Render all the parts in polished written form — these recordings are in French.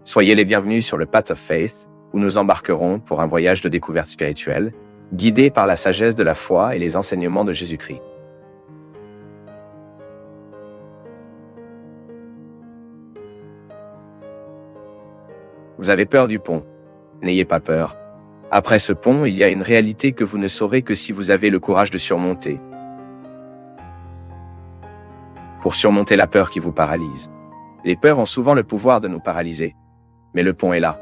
Soyez les bienvenus sur le Path of Faith, où nous embarquerons pour un voyage de découverte spirituelle, guidé par la sagesse de la foi et les enseignements de Jésus-Christ. Vous avez peur du pont. N'ayez pas peur. Après ce pont, il y a une réalité que vous ne saurez que si vous avez le courage de surmonter. Pour surmonter la peur qui vous paralyse. Les peurs ont souvent le pouvoir de nous paralyser. Mais le pont est là.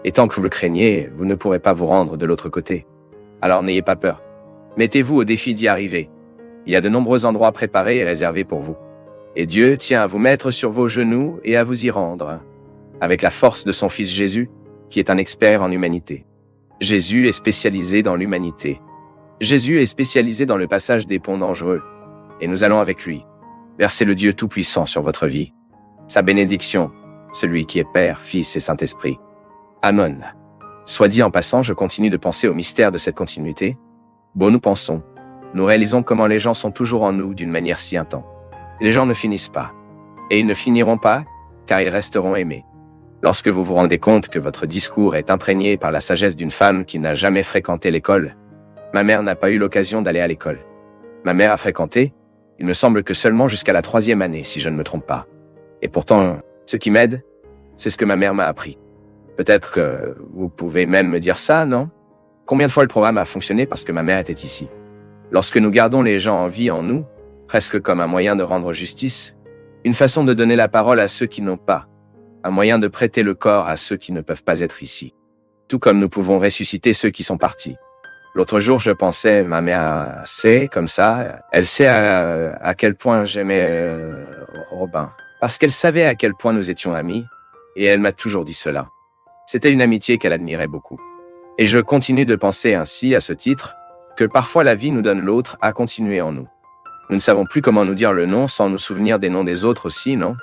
Et tant que vous le craignez, vous ne pourrez pas vous rendre de l'autre côté. Alors n'ayez pas peur. Mettez-vous au défi d'y arriver. Il y a de nombreux endroits préparés et réservés pour vous. Et Dieu tient à vous mettre sur vos genoux et à vous y rendre. Avec la force de son Fils Jésus, qui est un expert en humanité. Jésus est spécialisé dans l'humanité. Jésus est spécialisé dans le passage des ponts dangereux. Et nous allons avec lui verser le Dieu Tout-Puissant sur votre vie. Sa bénédiction, celui qui est Père, Fils et Saint-Esprit. Amen. Soit dit en passant, je continue de penser au mystère de cette continuité. Bon, nous pensons. Nous réalisons comment les gens sont toujours en nous d'une manière si intense. Les gens ne finissent pas. Et ils ne finiront pas, car ils resteront aimés. Lorsque vous vous rendez compte que votre discours est imprégné par la sagesse d'une femme qui n'a jamais fréquenté l'école. Ma mère n'a pas eu l'occasion d'aller à l'école. Ma mère a fréquenté, il me semble que seulement jusqu'à la 3e année, si je ne me trompe pas. Et pourtant, ce qui m'aide, c'est ce que ma mère m'a appris. Peut-être que vous pouvez même me dire ça, non? Combien de fois le programme a fonctionné parce que ma mère était ici? Lorsque nous gardons les gens en vie en nous, presque comme un moyen de rendre justice, une façon de donner la parole à ceux qui n'ont pas, un moyen de prêter le corps à ceux qui ne peuvent pas être ici. Tout comme nous pouvons ressusciter ceux qui sont partis. L'autre jour, je pensais, ma mère sait, comme ça, elle sait à quel point j'aimais Robin. Parce qu'elle savait à quel point nous étions amis, et elle m'a toujours dit cela. C'était une amitié qu'elle admirait beaucoup. Et je continue de penser ainsi, à ce titre, que parfois la vie nous donne l'autre à continuer en nous. Nous ne savons plus comment nous dire le nom sans nous souvenir des noms des autres aussi, non?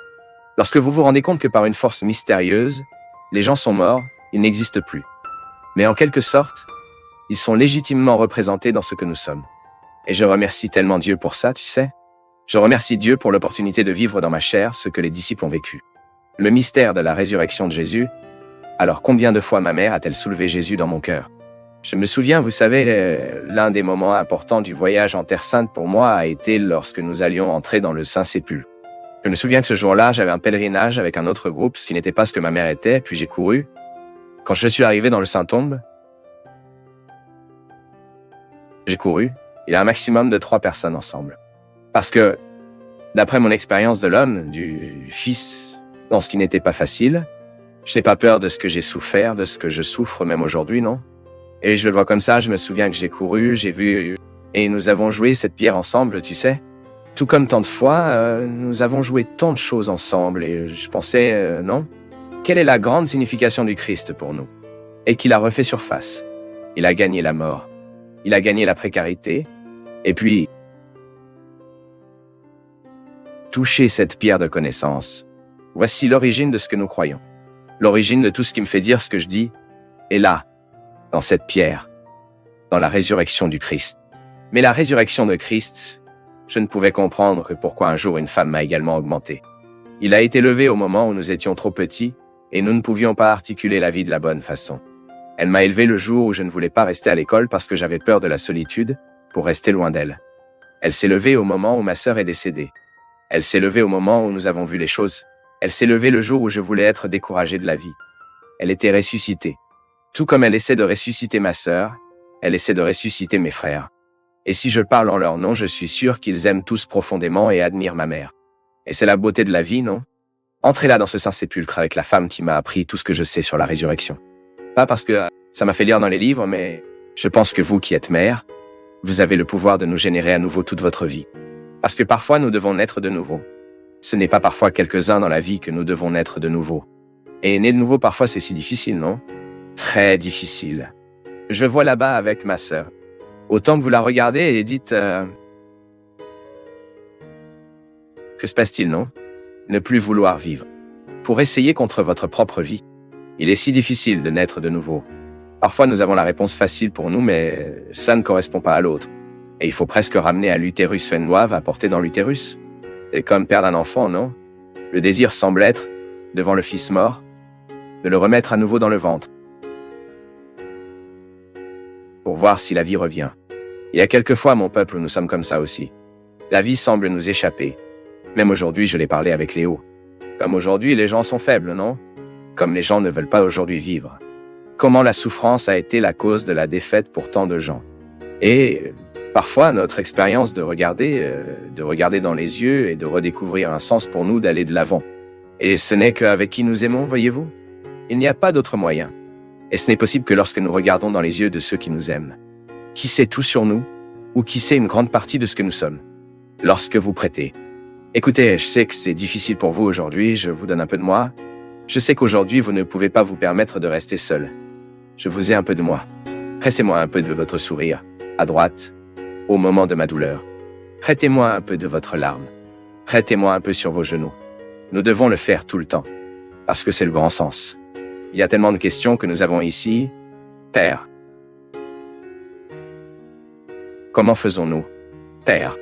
Lorsque vous vous rendez compte que par une force mystérieuse, les gens sont morts, ils n'existent plus. Mais en quelque sorte, ils sont légitimement représentés dans ce que nous sommes. Et je remercie tellement Dieu pour ça, tu sais. Je remercie Dieu pour l'opportunité de vivre dans ma chair ce que les disciples ont vécu. Le mystère de la résurrection de Jésus. Alors combien de fois ma mère a-t-elle soulevé Jésus dans mon cœur? Je me souviens, vous savez, l'un des moments importants du voyage en Terre Sainte pour moi a été lorsque nous allions entrer dans le Saint-Sépulcre. Je me souviens que ce jour-là, j'avais un pèlerinage avec un autre groupe, ce qui n'était pas ce que ma mère était, puis j'ai couru. Quand je suis arrivé dans le Saint-Tombe, j'ai couru. Il y a un maximum de 3 personnes ensemble. Parce que, d'après mon expérience de l'homme, du Fils, dans ce qui n'était pas facile, je n'ai pas peur de ce que j'ai souffert, de ce que je souffre même aujourd'hui, non? Et je le vois comme ça, je me souviens que j'ai couru, j'ai vu, et nous avons joué cette pierre ensemble, tu sais. Tout comme tant de fois, nous avons joué tant de choses ensemble, et je pensais, non? Quelle est la grande signification du Christ pour nous? Et qu'il a refait surface. Il a gagné la mort. Il a gagné la précarité. Et puis, toucher cette pierre de connaissance. Voici l'origine de ce que nous croyons. L'origine de tout ce qui me fait dire ce que je dis est là, dans cette pierre, dans la résurrection du Christ. Mais la résurrection de Christ, je ne pouvais comprendre que pourquoi un jour une femme m'a également augmenté. Il a été levé au moment où nous étions trop petits et nous ne pouvions pas articuler la vie de la bonne façon. Elle m'a élevé le jour où je ne voulais pas rester à l'école parce que j'avais peur de la solitude pour rester loin d'elle. Elle s'est levée au moment où ma sœur est décédée. Elle s'est levée au moment où nous avons vu les choses. Elle s'est levée le jour où je voulais être découragé de la vie. Elle était ressuscitée. Tout comme elle essaie de ressusciter ma sœur, elle essaie de ressusciter mes frères. Et si je parle en leur nom, je suis sûr qu'ils aiment tous profondément et admirent ma mère. Et c'est la beauté de la vie, non? Entrez là dans ce Saint-Sépulcre avec la femme qui m'a appris tout ce que je sais sur la résurrection. Pas parce que ça m'a fait lire dans les livres, mais je pense que vous qui êtes mère, vous avez le pouvoir de nous générer à nouveau toute votre vie. Parce que parfois nous devons naître de nouveau. Ce n'est pas parfois quelques-uns dans la vie que nous devons naître de nouveau. Et naître de nouveau parfois c'est si difficile, non? Très difficile. Je vois là-bas avec ma sœur. Autant que vous la regardez et dites que se passe-t-il, non? Ne plus vouloir vivre. Pour essayer contre votre propre vie. Il est si difficile de naître de nouveau. Parfois nous avons la réponse facile pour nous, mais ça ne correspond pas à l'autre. Et il faut presque ramener à l'utérus une oave à porter dans l'utérus. C'est comme perdre un enfant, non? Le désir semble être, devant le fils mort, de le remettre à nouveau dans le ventre, pour voir si la vie revient. Il y a quelquefois, mon peuple, où nous sommes comme ça aussi. La vie semble nous échapper. Même aujourd'hui, je l'ai parlé avec Léo. Comme aujourd'hui, les gens sont faibles, non? Comme les gens ne veulent pas aujourd'hui vivre. Comment la souffrance a été la cause de la défaite pour tant de gens. Et parfois, notre expérience de regarder dans les yeux et de redécouvrir un sens pour nous d'aller de l'avant. Et ce n'est qu'avec qui nous aimons, voyez-vous? Il n'y a pas d'autre moyen. Et ce n'est possible que lorsque nous regardons dans les yeux de ceux qui nous aiment. Qui sait tout sur nous, ou qui sait une grande partie de ce que nous sommes. Lorsque vous prêtez. Écoutez, je sais que c'est difficile pour vous aujourd'hui, je vous donne un peu de moi. Je sais qu'aujourd'hui, vous ne pouvez pas vous permettre de rester seul. Je vous ai un peu de moi. Pressez-moi un peu de votre sourire, à droite, au moment de ma douleur. Prêtez-moi un peu de votre larme. Prêtez-moi un peu sur vos genoux. Nous devons le faire tout le temps, parce que c'est le grand sens. Il y a tellement de questions que nous avons ici. Père. Comment faisons-nous, Père?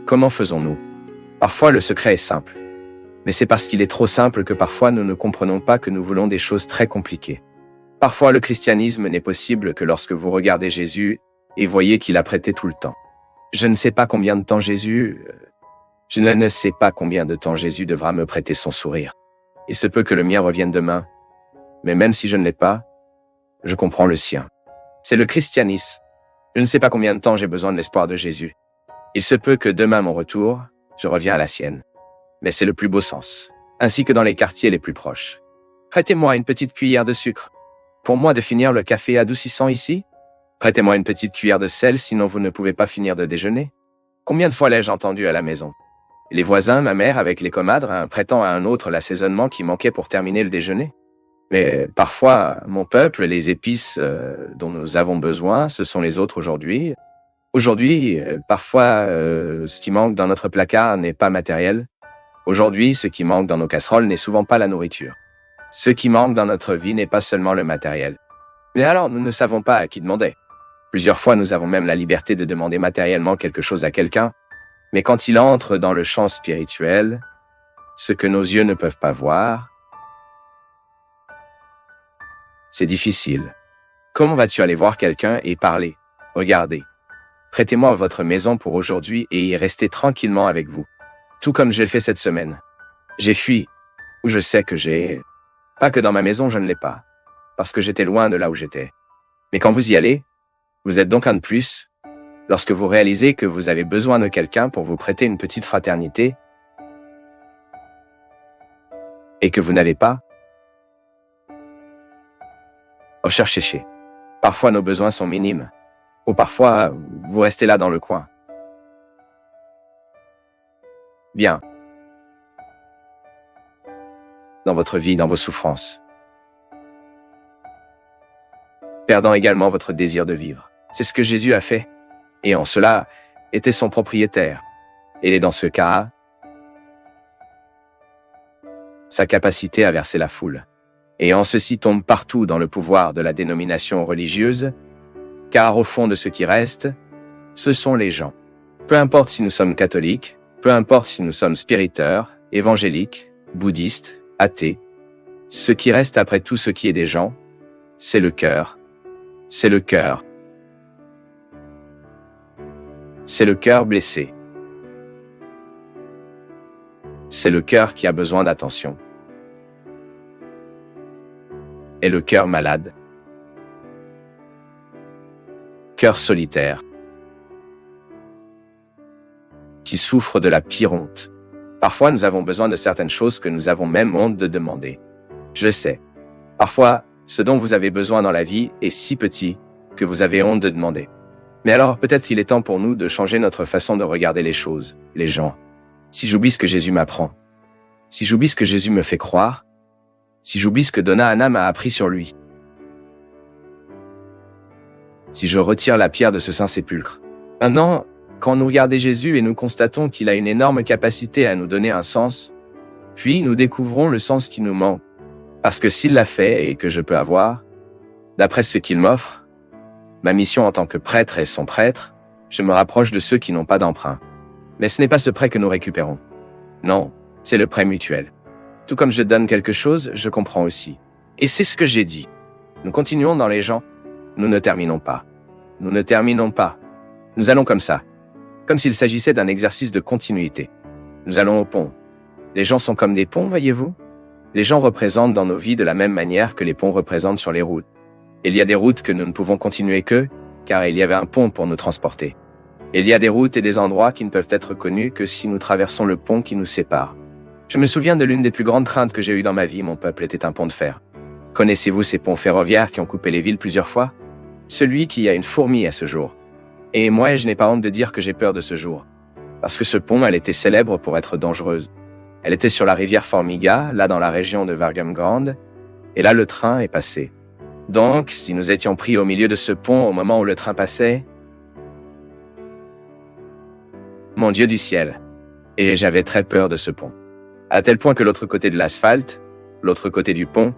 Comment faisons-nous? Parfois le secret est simple. Mais c'est parce qu'il est trop simple que parfois nous ne comprenons pas que nous voulons des choses très compliquées. Parfois le christianisme n'est possible que lorsque vous regardez Jésus et voyez qu'il a prêté tout le temps. Je ne sais pas combien de temps Jésus devra me prêter son sourire. Il se peut que le mien revienne demain. Mais même si je ne l'ai pas, je comprends le sien. C'est le christianisme. Je ne sais pas combien de temps j'ai besoin de l'espoir de Jésus. Il se peut que demain mon retour, je reviens à la sienne. Mais c'est le plus beau sens, ainsi que dans les quartiers les plus proches. Prêtez-moi une petite cuillère de sucre. Pour moi de finir le café adoucissant ici? Prêtez-moi une petite cuillère de sel, sinon vous ne pouvez pas finir de déjeuner. Combien de fois l'ai-je entendu à la maison? Les voisins, ma mère avec les comadres, un prêtant à un autre l'assaisonnement qui manquait pour terminer le déjeuner. Mais parfois, mon peuple, les épices dont nous avons besoin, ce sont les autres aujourd'hui. Aujourd'hui, parfois, ce qui manque dans notre placard n'est pas matériel. Aujourd'hui, ce qui manque dans nos casseroles n'est souvent pas la nourriture. Ce qui manque dans notre vie n'est pas seulement le matériel. Mais alors, nous ne savons pas à qui demander. Plusieurs fois, nous avons même la liberté de demander matériellement quelque chose à quelqu'un. Mais quand il entre dans le champ spirituel, ce que nos yeux ne peuvent pas voir, c'est difficile. Comment vas-tu aller voir quelqu'un et parler? Regardez. Prêtez-moi votre maison pour aujourd'hui et y rester tranquillement avec vous. Tout comme je l'ai fait cette semaine. J'ai fui, où je sais que j'ai... Pas que dans ma maison je ne l'ai pas, parce que j'étais loin de là où j'étais. Mais quand vous y allez, vous êtes donc un de plus. Lorsque vous réalisez que vous avez besoin de quelqu'un pour vous prêter une petite fraternité, et que vous n'avez pas, recherchez. Parfois nos besoins sont minimes, ou parfois vous restez là dans le coin. Bien. Dans votre vie, dans vos souffrances. Perdant également votre désir de vivre. C'est ce que Jésus a fait. Et en cela, était son propriétaire. Et dans ce cas, sa capacité à verser la foule. Et en ceci tombe partout dans le pouvoir de la dénomination religieuse, car au fond de ce qui reste, ce sont les gens. Peu importe si nous sommes catholiques, peu importe si nous sommes spiriteurs, évangéliques, bouddhistes, athées, ce qui reste après tout ce qui est des gens, c'est le cœur. C'est le cœur. C'est le cœur blessé. C'est le cœur qui a besoin d'attention. Et le cœur malade. Cœur solitaire. Qui souffre de la pire honte. Parfois, nous avons besoin de certaines choses que nous avons même honte de demander. Je le sais. Parfois, ce dont vous avez besoin dans la vie est si petit que vous avez honte de demander. Mais alors, peut-être il est temps pour nous de changer notre façon de regarder les choses, les gens. Si j'oublie ce que Jésus m'apprend, si j'oublie ce que Jésus me fait croire, si j'oublie ce que Donna Anna m'a appris sur lui, si je retire la pierre de ce Saint-Sépulcre. Maintenant, quand nous regardons Jésus et nous constatons qu'il a une énorme capacité à nous donner un sens, puis nous découvrons le sens qui nous manque. Parce que s'il l'a fait et que je peux avoir, d'après ce qu'il m'offre, ma mission en tant que prêtre et son prêtre, je me rapproche de ceux qui n'ont pas d'emprunt. Mais ce n'est pas ce prêt que nous récupérons. Non, c'est le prêt mutuel. Tout comme je donne quelque chose, je comprends aussi. Et c'est ce que j'ai dit. Nous continuons dans les gens. Nous ne terminons pas. Nous ne terminons pas. Nous allons comme ça. Comme s'il s'agissait d'un exercice de continuité. Nous allons au pont. Les gens sont comme des ponts, voyez-vous? Les gens représentent dans nos vies de la même manière que les ponts représentent sur les routes. Il y a des routes que nous ne pouvons continuer que, car il y avait un pont pour nous transporter. Il y a des routes et des endroits qui ne peuvent être connus que si nous traversons le pont qui nous sépare. Je me souviens de l'une des plus grandes craintes que j'ai eues dans ma vie, mon peuple était un pont de fer. Connaissez-vous ces ponts ferroviaires qui ont coupé les villes plusieurs fois? Celui qui a une fourmi à ce jour. Et moi, je n'ai pas honte de dire que j'ai peur de ce jour. Parce que ce pont, elle était célèbre pour être dangereuse. Elle était sur la rivière Formiga, là dans la région de Vargem Grande, et là le train est passé. Donc, si nous étions pris au milieu de ce pont au moment où le train passait, mon Dieu du ciel, et j'avais très peur de ce pont. À tel point que l'autre côté de l'asphalte, l'autre côté du pont,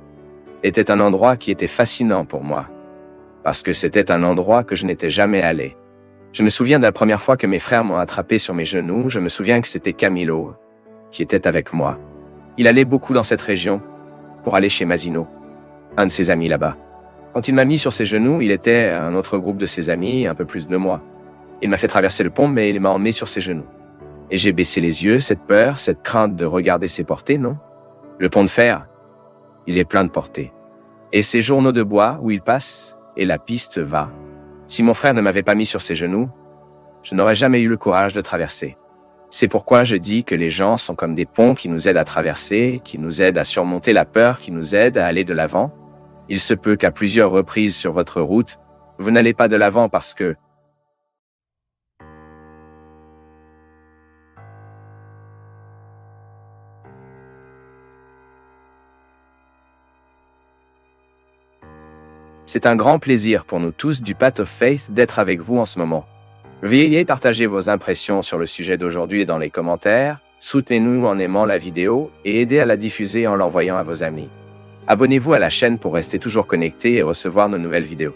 était un endroit qui était fascinant pour moi. Parce que c'était un endroit que je n'étais jamais allé. Je me souviens de la première fois que mes frères m'ont attrapé sur mes genoux, je me souviens que c'était Camilo, qui était avec moi. Il allait beaucoup dans cette région, pour aller chez Masino, un de ses amis là-bas. Quand il m'a mis sur ses genoux, il était un autre groupe de ses amis, un peu plus de moi. Il m'a fait traverser le pont, mais il m'a emmené sur ses genoux. Et j'ai baissé les yeux, cette peur, cette crainte de regarder ses portées, non? Le pont de fer, il est plein de portées. Et ces journaux de bois où il passe, et la piste va. Si mon frère ne m'avait pas mis sur ses genoux, je n'aurais jamais eu le courage de traverser. C'est pourquoi je dis que les gens sont comme des ponts qui nous aident à traverser, qui nous aident à surmonter la peur, qui nous aident à aller de l'avant. Il se peut qu'à plusieurs reprises sur votre route, vous n'allez pas de l'avant parce que c'est un grand plaisir pour nous tous du Path of Faith d'être avec vous en ce moment. Veuillez partager vos impressions sur le sujet d'aujourd'hui dans les commentaires, soutenez-nous en aimant la vidéo et aidez à la diffuser en l'envoyant à vos amis. Abonnez-vous à la chaîne pour rester toujours connecté et recevoir nos nouvelles vidéos.